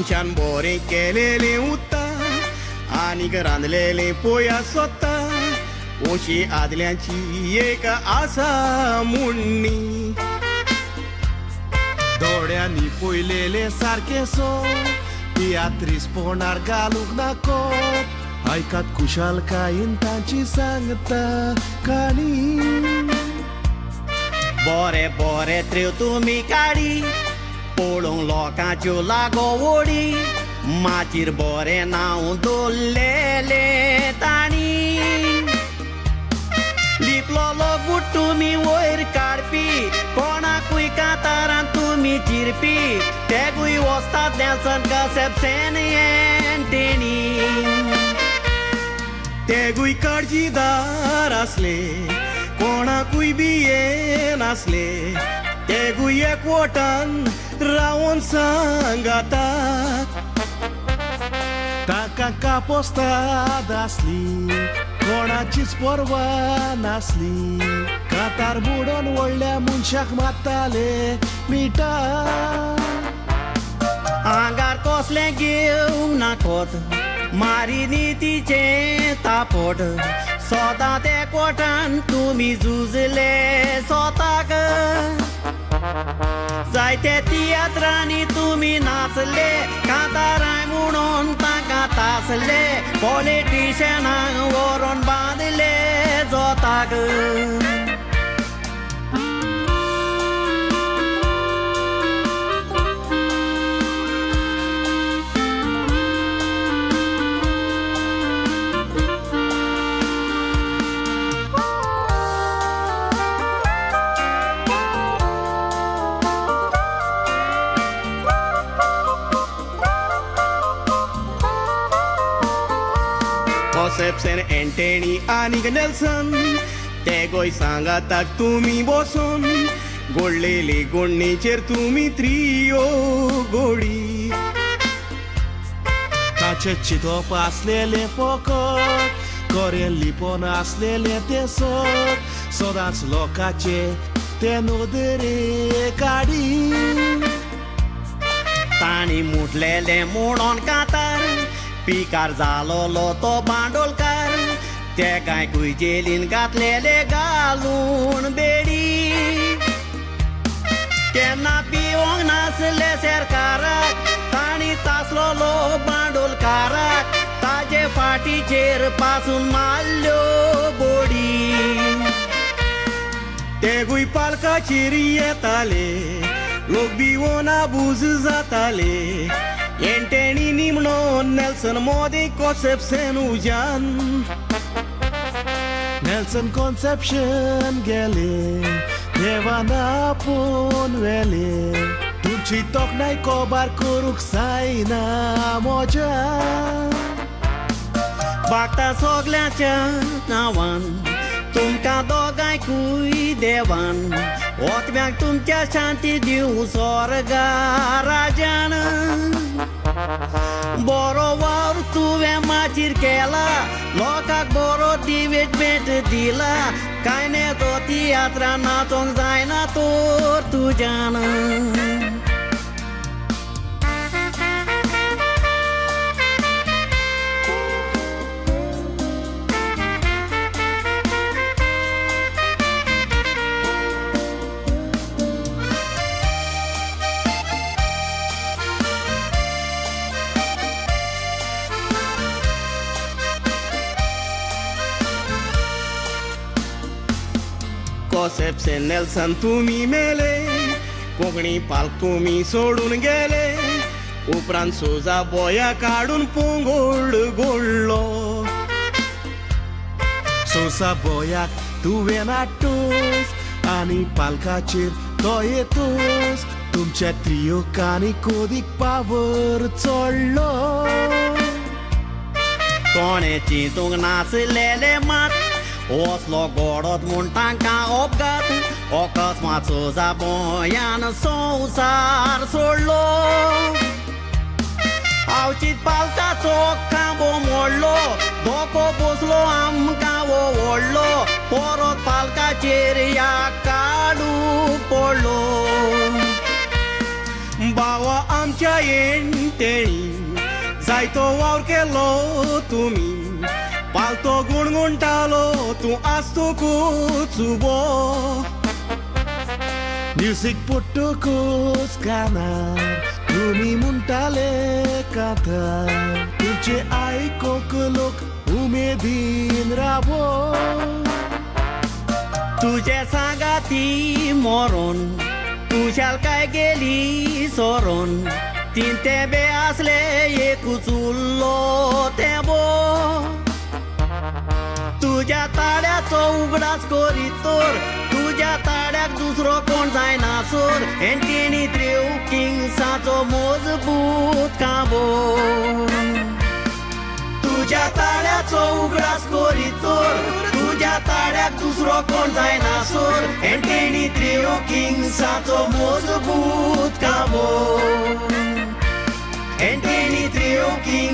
पयशान बोरें केलेलें उत्ता आनीक रांदलेलें पोया सोदता ओशी आदल्यांची एक आसा मुण्णी दोड्यांनी पयलेलें सारकें सो तियात्रीस पोणार घालूंक नाको आयकात कुशालकायेन तांची सांगता काणी बोरें बोरें त्रेव तुमी काडी पळोवंक लोकांच्यो लागोवडी माचीर बोरें नांव दवरलेलें ताणी लिपलोलो बूट तुमी वयर काडपी कोणाकूय कांतारान तुमी चिरपी तेगूय वस्ताद नेल्सन कसेप्सेन तेणी तेगूय काळजीदार आसले कोणाकूय बिये नासले तेगूय एकवटान रावून सांगाता ताका कापोस्ताद आसली कोणाचीच पर्वा नासली कांतार बुडोवन व्हडल्या मनशाक मारताले मिठा आंगार कसलें घेवंक नाकोत मारी नीतीचें तापोट सोदां ते कोटान तुमी झुजले स्वताक जायते तियात्रांनी तुमी नाचले कांताराय म्हणून ताका तासले पॉलिटिशनांक व्हरून बांदले जोताक सेप्सेन एंटेनी आनीक नेल्सन तेगोय सांगाताक तुमी बसून गोडलेली गोडणीचेर तुमी त्रियो गोडी ताचे चिंतप आसलेले फकत कोरें लिपोन आसलेले ते सदांच लोकांचे ते नोदरे काडी ताणी मुटलेले म्हणून कांतार पिकार जालोलो तो बांडोलकार ते कांयकूय जेलीन घातलेले घालून बेडी केन्ना पिवंक नासले सरकाराक ताणी तासलोलो बांडोलकाराक ताजे फाटीचेर पासून मारल्यो बोडी तेगूय पालकाचेर येताले लोक भिवोन बुज जाताले एंटेनी निमणो नेल्सन मोदी कॉन्सेप्शन उजान नेल्सन कॉन्सेप्शन गेले देवान आपूण वेले तुमची तोखणाय कोबार करूंक जायना मोज्या बागता सगल्याच्या नांवान तुमकां दोगांयकूय देवान ओतम्याक तुमच्या शांती दिवं स्वर्गा राजान बरो वावर तुवें माचीर केला लोकांक बरो दिवेट भेट दिला कांय ने तो तियात्रा नाचोंक जायना तर तुज्यान कॉन्सेप्शन नेल्सन तुमी मेले कोंकणी पालक तुमी सोडून गेले उपरांत सोजा बोया काडून पोंगोळ गोडलो सोसा बोयाक तुवें नाट्टूस आनी पालकाचेर तो येतूस तुमच्या त्रियोकांनी कोदीक पावर चडलो कोणे चिंतूंक नासलेले मात असलो गोडोत म्हूण तांकां अपघात अकस्मात सोजा बोयान संवसार सोडलो आवचीत पालकाचो खांबो मोडलो धोको बसलो आमकां व्हडलो परत पालकाचेर या काडू पडलो बावा आमच्या एंटेणी जायतो वावर केलो तुम्ही पालतो गुणगुणटालो तूं आस्तूकूच उबो म्युझिक पडटकूच कानार तुमी म्हणटाले कांतार तुमचे आयकोंक लोक उमेदीन रावो तुझे सांगाती मरोन तुझ्याल काय गेली सोरोन तीन तेबे असले एकूच उरलो तेबो तुझ्या ताड्याचो उगडास करीतोर तुझ्या ताड्याक दुसरो कोण जायना सोर एंटीनी त्रिव किंग्साचो मजबूत काबो तुझ्या ताड्याचो उगडास करीतोर तुझ्या ताड्याक दुसरो कोण जायना सोर एंटीनी त्रिव किंग्साचो मजबूत काबो एंटीनी त्रिव किंग